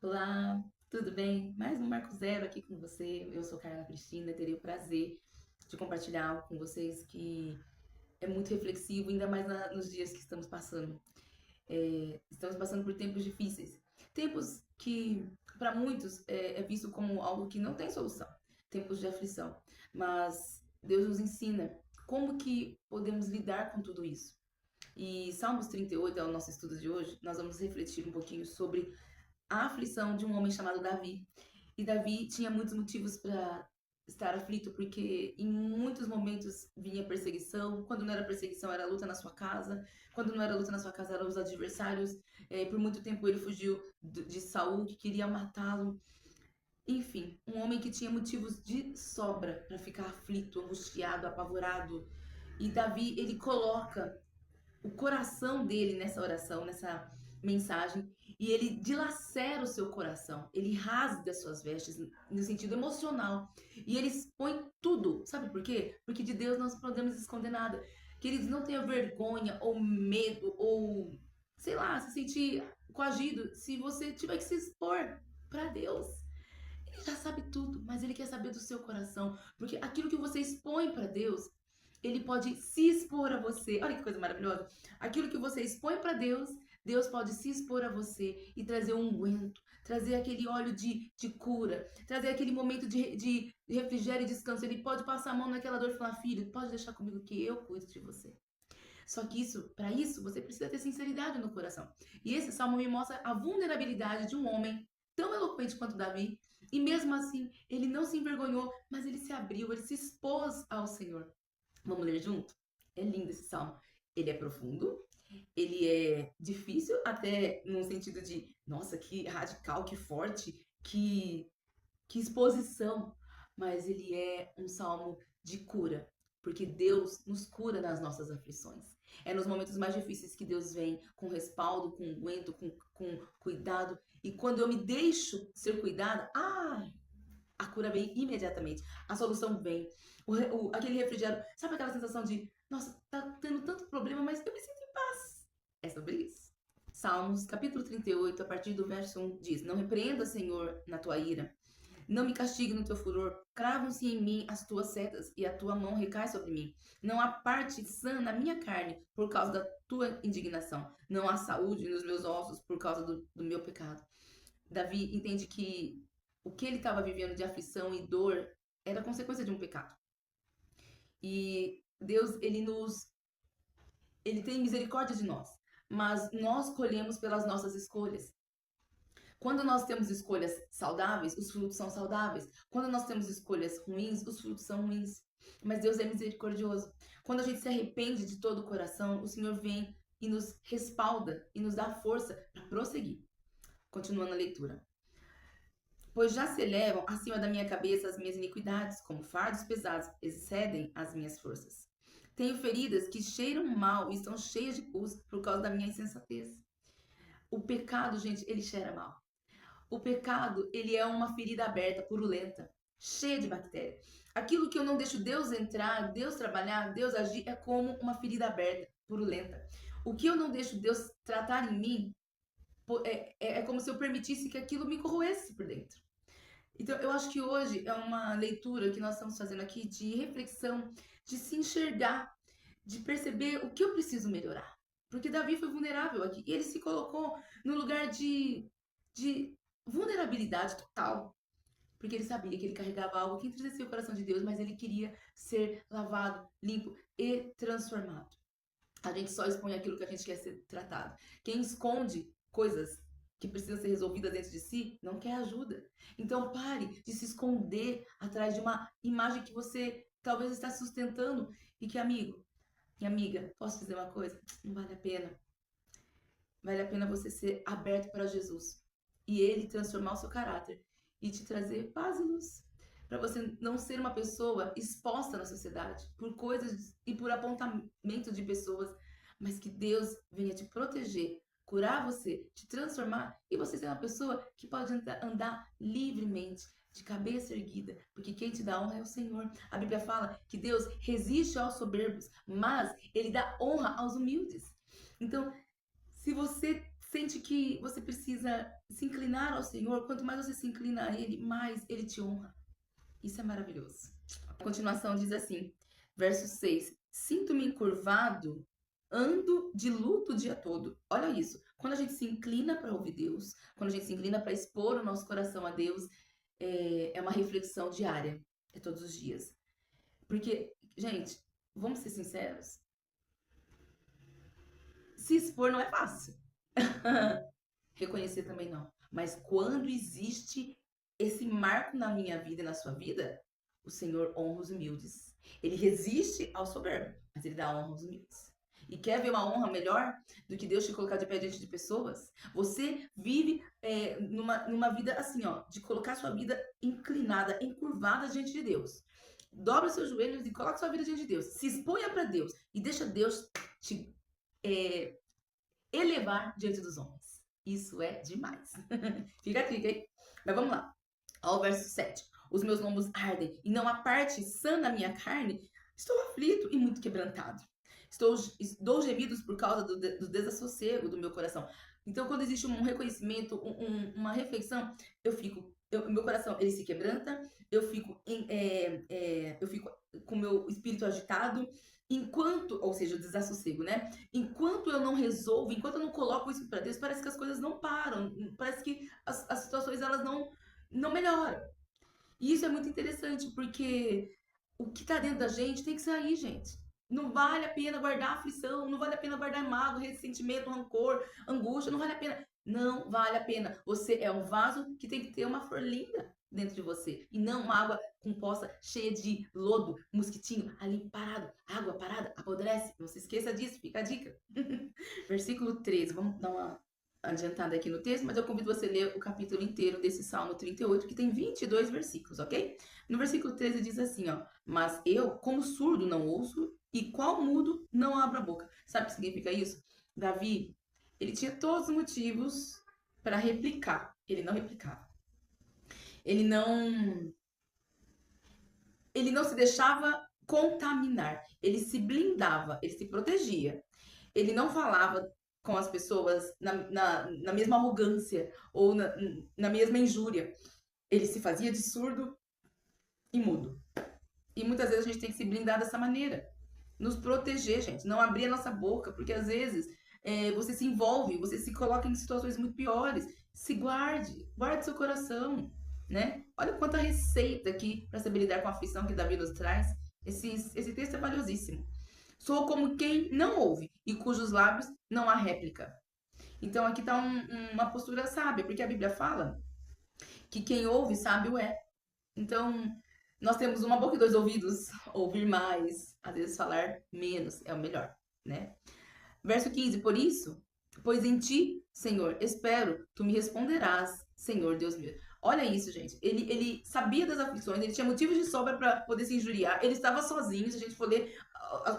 Olá, tudo bem? Mais um Marco Zero aqui com você. Eu sou Carla Cristina e terei o prazer de compartilhar algo com vocês que é muito reflexivo, ainda mais nos dias que estamos passando. Estamos passando por tempos difíceis, tempos que para muitos é visto como algo que não tem solução, tempos de aflição. Mas Deus nos ensina como que podemos lidar com tudo isso. E Salmos 38 é o nosso estudo de hoje. Nós vamos refletir um pouquinho sobre a aflição de um homem chamado Davi. E Davi tinha muitos motivos para estar aflito, porque em muitos momentos vinha perseguição. Quando não era perseguição, era luta na sua casa. Quando não era luta na sua casa, eram os adversários. Por muito tempo ele fugiu de Saul, que queria matá-lo. Enfim, um homem que tinha motivos de sobra para ficar aflito, angustiado, apavorado. E Davi, ele coloca o coração dele nessa oração, nessa mensagem, e ele dilacera o seu coração, ele rasga as suas vestes no sentido emocional, e ele expõe tudo. Sabe por quê? Porque de Deus nós não podemos esconder nada. Queridos, não tenha vergonha ou medo ou, sei lá, se sentir coagido se você tiver que se expor para Deus. Ele já sabe tudo, mas ele quer saber do seu coração, porque aquilo que você expõe para Deus, ele pode se expor a você. Olha que coisa maravilhosa. Aquilo que você expõe para Deus, Deus pode se expor a você e trazer um unguento, trazer aquele óleo de cura, trazer aquele momento de refrigério e descanso. Ele pode passar a mão naquela dor e falar: filho, pode deixar comigo que eu cuido de você. Só que isso, para isso, você precisa ter sinceridade no coração. E esse salmo me mostra a vulnerabilidade de um homem tão eloquente quanto Davi, e mesmo assim, ele não se envergonhou, mas ele se abriu, ele se expôs ao Senhor. Vamos ler junto? É lindo esse salmo. Ele é profundo, ele é difícil, até no sentido de, nossa, que radical, que forte, que exposição. Mas ele é um salmo de cura, porque Deus nos cura nas nossas aflições. É nos momentos mais difíceis que Deus vem com respaldo, com aguento, com cuidado. E quando eu me deixo ser cuidada, a cura vem imediatamente. A solução vem. Aquele refrigério. Sabe aquela sensação de, nossa, tá tendo tanto problema, mas eu me sinto em paz. É sobre isso. Salmos, capítulo 38, a partir do verso 1, diz: Não repreenda, Senhor, na tua ira. Não me castigue no teu furor. Cravam-se em mim as tuas setas, e a tua mão recai sobre mim. Não há parte sã na minha carne por causa da tua indignação. Não há saúde nos meus ossos por causa do meu pecado. Davi entende que o que ele estava vivendo de aflição e dor era consequência de um pecado. E Deus, ele tem misericórdia de nós, mas nós colhemos pelas nossas escolhas. Quando nós temos escolhas saudáveis, os frutos são saudáveis. Quando nós temos escolhas ruins, os frutos são ruins. Mas Deus é misericordioso. Quando a gente se arrepende de todo o coração, o Senhor vem e nos respalda e nos dá força para prosseguir. Continuando a leitura. Pois já se elevam acima da minha cabeça as minhas iniquidades, como fardos pesados excedem as minhas forças. Tenho feridas que cheiram mal e estão cheias de pus por causa da minha insensatez. O pecado, gente, ele cheira mal. O pecado, ele é uma ferida aberta, purulenta, cheia de bactéria. Aquilo que eu não deixo Deus entrar, Deus trabalhar, Deus agir, é como uma ferida aberta, purulenta. O que eu não deixo Deus tratar em mim, é como se eu permitisse que aquilo me corroesse por dentro. Então, eu acho que hoje é uma leitura que nós estamos fazendo aqui de reflexão, de se enxergar, de perceber o que eu preciso melhorar. Porque Davi foi vulnerável aqui. E ele se colocou no lugar de vulnerabilidade total. Porque ele sabia que ele carregava algo que entristecia o coração de Deus, mas ele queria ser lavado, limpo e transformado. A gente só expõe aquilo que a gente quer ser tratado. Quem esconde coisas que precisam ser resolvidas dentro de si não quer ajuda. Então pare de se esconder atrás de uma imagem que você talvez está sustentando e que, amigo e amiga, posso dizer uma coisa? Não vale a pena. Vale a pena você ser aberto para Jesus e ele transformar o seu caráter e te trazer paz e luz. Para você não ser uma pessoa exposta na sociedade por coisas e por apontamento de pessoas, mas que Deus venha te proteger, curar você, te transformar e você ser uma pessoa que pode andar livremente, de cabeça erguida, porque quem te dá honra é o Senhor. A Bíblia fala que Deus resiste aos soberbos, mas ele dá honra aos humildes. Então, se você sente que você precisa se inclinar ao Senhor, quanto mais você se inclina a Ele, mais Ele te honra. Isso é maravilhoso. A continuação diz assim, verso 6: Sinto-me encurvado, ando de luto o dia todo. Olha isso. Quando a gente se inclina para ouvir Deus, quando a gente se inclina para expor o nosso coração a Deus, é uma reflexão diária. É todos os dias. Porque, gente, vamos ser sinceros, se expor não é fácil. Reconhecer também não. Mas quando existe esse marco na minha vida e na sua vida, o Senhor honra os humildes. Ele resiste ao soberbo, mas ele dá honra aos humildes. E quer ver uma honra melhor do que Deus te colocar de pé diante de pessoas? Você vive numa vida assim, ó, de colocar sua vida inclinada, encurvada diante de Deus. Dobra seus joelhos e coloque sua vida diante de Deus. Se exponha para Deus e deixa Deus te elevar diante dos homens. Isso é demais. Fica a dica, hein? Mas vamos lá. Ao verso 7. Os meus lombos ardem e não há parte sã na minha carne. Estou aflito e muito quebrantado. Dou gemidos por causa do desassossego do meu coração. Então, quando existe um reconhecimento, uma reflexão, meu coração ele se quebranta, eu fico com o meu espírito agitado, ou seja, o desassossego, né? Enquanto eu não resolvo, enquanto eu não coloco isso para Deus, parece que as coisas não param, parece que as situações elas não melhoram. E isso é muito interessante, porque o que tá dentro da gente tem que sair, gente. Não vale a pena guardar aflição, não vale a pena guardar mágoa, ressentimento, rancor, angústia, não vale a pena. Não vale a pena. Você é um vaso que tem que ter uma flor linda dentro de você. E não uma água composta, cheia de lodo, mosquitinho, ali parado. Água parada, apodrece. Não se esqueça disso, fica a dica. Versículo 13, vamos dar uma adiantada aqui no texto, mas eu convido você a ler o capítulo inteiro desse Salmo 38, que tem 22 versículos, ok? No versículo 13 diz assim, ó: Mas eu, como surdo, não ouço, e qual mudo, não abro a boca. Sabe o que significa isso? Davi, ele tinha todos os motivos para replicar. Ele não replicava. Ele não se deixava contaminar. Ele se blindava, ele se protegia. Ele não falava com as pessoas na mesma arrogância ou na mesma injúria. Ele se fazia de surdo e mudo. E muitas vezes a gente tem que se blindar dessa maneira. Nos proteger, gente. Não abrir a nossa boca, porque às vezes você se envolve, você se coloca em situações muito piores. Se guarde seu coração, né? Olha quanta receita aqui para saber lidar com a aflição que Davi nos traz. Esse texto é valiosíssimo. Sou como quem não ouve e cujos lábios não há réplica. Então aqui está uma postura sábia, porque a Bíblia fala que quem ouve sábio é. Então nós temos uma boca e dois ouvidos, ouvir mais, às vezes falar menos é o melhor, né? Verso 15, por isso, pois em ti, Senhor, espero, tu me responderás, Senhor Deus meu. Olha isso, gente. Ele sabia das aflições, ele tinha motivos de sobra para poder se injuriar, ele estava sozinho, se a gente for ler,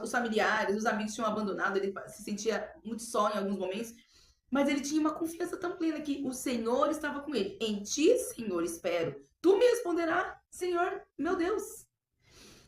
os familiares, os amigos tinham abandonado, ele se sentia muito só em alguns momentos, mas ele tinha uma confiança tão plena que o Senhor estava com ele. Em ti, Senhor, espero. Tu me responderás, Senhor, meu Deus.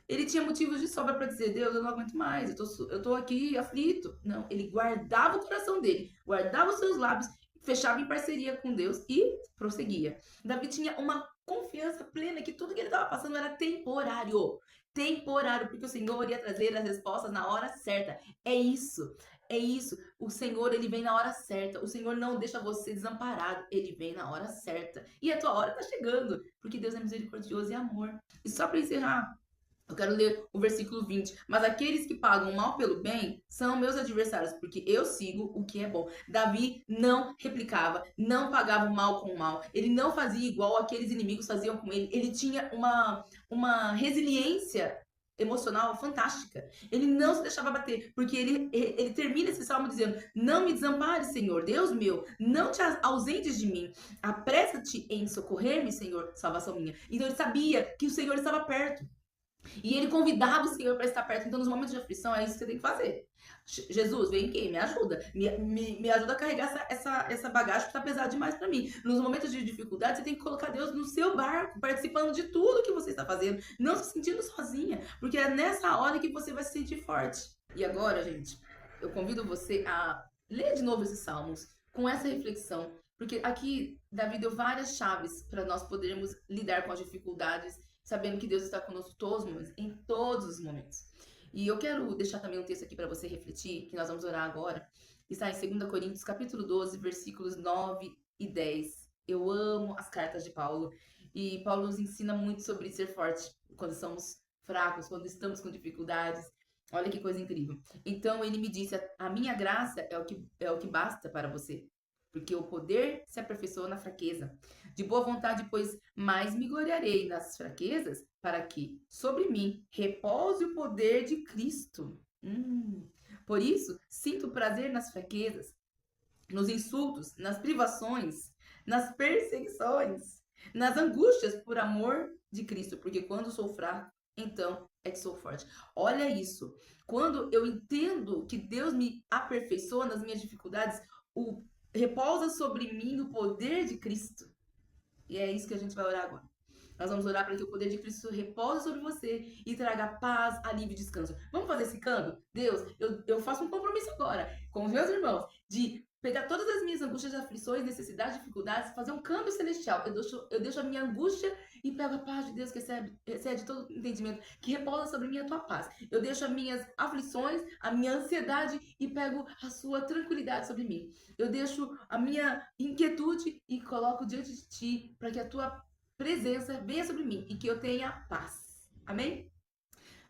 Ele tinha motivos de sobra para dizer, Deus, eu não aguento mais, eu tô aqui aflito. Não, ele guardava o coração dele, guardava os seus lábios, fechava em parceria com Deus e prosseguia. Davi tinha uma confiança plena que tudo que ele estava passando era temporário. Temporário, porque o Senhor ia trazer as respostas na hora certa. É isso. É isso. O Senhor, ele vem na hora certa. O Senhor não deixa você desamparado. Ele vem na hora certa. E a tua hora está chegando, porque Deus é misericordioso e amor. E só para encerrar, eu quero ler o versículo 20. Mas aqueles que pagam mal pelo bem são meus adversários, porque eu sigo o que é bom. Davi não replicava, não pagava o mal com o mal. Ele não fazia igual aqueles inimigos faziam com ele. Ele tinha uma resiliência emocional fantástica. Ele não se deixava bater, porque ele termina esse salmo dizendo: não me desampares, Senhor, Deus meu, não te ausentes de mim. Apressa-te em socorrer-me, Senhor, salvação minha. Então ele sabia que o Senhor estava perto. E ele convidava o Senhor para estar perto. Então, nos momentos de aflição, é isso que você tem que fazer. Jesus, vem aqui, me ajuda. Me ajuda a carregar essa bagagem que está pesada demais para mim. Nos momentos de dificuldade, você tem que colocar Deus no seu barco, participando de tudo que você está fazendo. Não se sentindo sozinha. Porque é nessa hora que você vai se sentir forte. E agora, gente, eu convido você a ler de novo esses salmos. com essa reflexão, porque aqui Davi deu várias chaves para nós podermos lidar com as dificuldades, sabendo que Deus está conosco todos os momentos, em todos os momentos. E eu quero deixar também um texto aqui para você refletir, que nós vamos orar agora. Está em 2 Coríntios, capítulo 12, versículos 9 e 10. Eu amo as cartas de Paulo. E Paulo nos ensina muito sobre ser forte quando somos fracos, quando estamos com dificuldades. Olha que coisa incrível. Então ele me disse: a minha graça é o que basta para você, porque o poder se aperfeiçoa na fraqueza. De boa vontade, pois mais me gloriarei nas fraquezas, para que sobre mim repouse o poder de Cristo. Por isso, sinto prazer nas fraquezas, nos insultos, nas privações, nas perseguições, nas angústias por amor de Cristo, porque quando sou fraco, então é que sou forte. Olha isso. Quando eu entendo que Deus me aperfeiçoa nas minhas dificuldades, o repousa sobre mim o poder de Cristo. E é isso que a gente vai orar agora. Nós vamos orar para que o poder de Cristo repouse sobre você e traga paz, alívio e descanso. Vamos fazer esse câmbio? Deus, eu faço um compromisso agora com os meus irmãos de pegar todas as minhas angústias, aflições, necessidades, dificuldades, fazer um câmbio celestial. Eu deixo a minha angústia e pego a paz de Deus que excede todo entendimento, que repousa sobre mim a tua paz. Eu deixo as minhas aflições, a minha ansiedade e pego a sua tranquilidade sobre mim. Eu deixo a minha inquietude e coloco diante de ti para que a tua presença venha sobre mim e que eu tenha paz. Amém?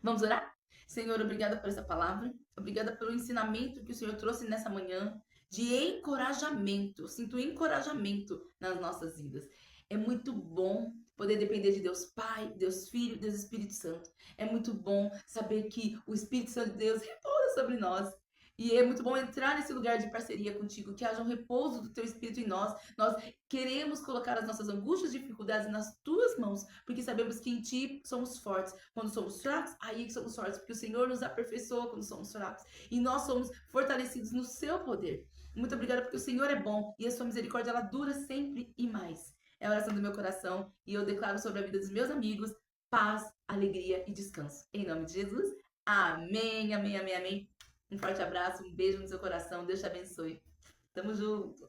Vamos orar? Senhor, obrigada por essa palavra. Obrigada pelo ensinamento que o Senhor trouxe nessa manhã de encorajamento. Eu sinto encorajamento nas nossas vidas. É muito bom poder depender de Deus Pai, Deus Filho, Deus Espírito Santo. É muito bom saber que o Espírito Santo de Deus repousa sobre nós. E é muito bom entrar nesse lugar de parceria contigo, que haja um repouso do teu Espírito em nós. Nós queremos colocar as nossas angústias e dificuldades nas tuas mãos, porque sabemos que em ti somos fortes. Quando somos fracos, aí que somos fortes, porque o Senhor nos aperfeiçoa quando somos fracos. E nós somos fortalecidos no seu poder. Muito obrigada porque o Senhor é bom e a sua misericórdia ela dura sempre e mais. É a oração do meu coração e eu declaro sobre a vida dos meus amigos paz, alegria e descanso. Em nome de Jesus. Amém, amém, amém, amém. Um forte abraço, um beijo no seu coração. Deus te abençoe. Tamo junto.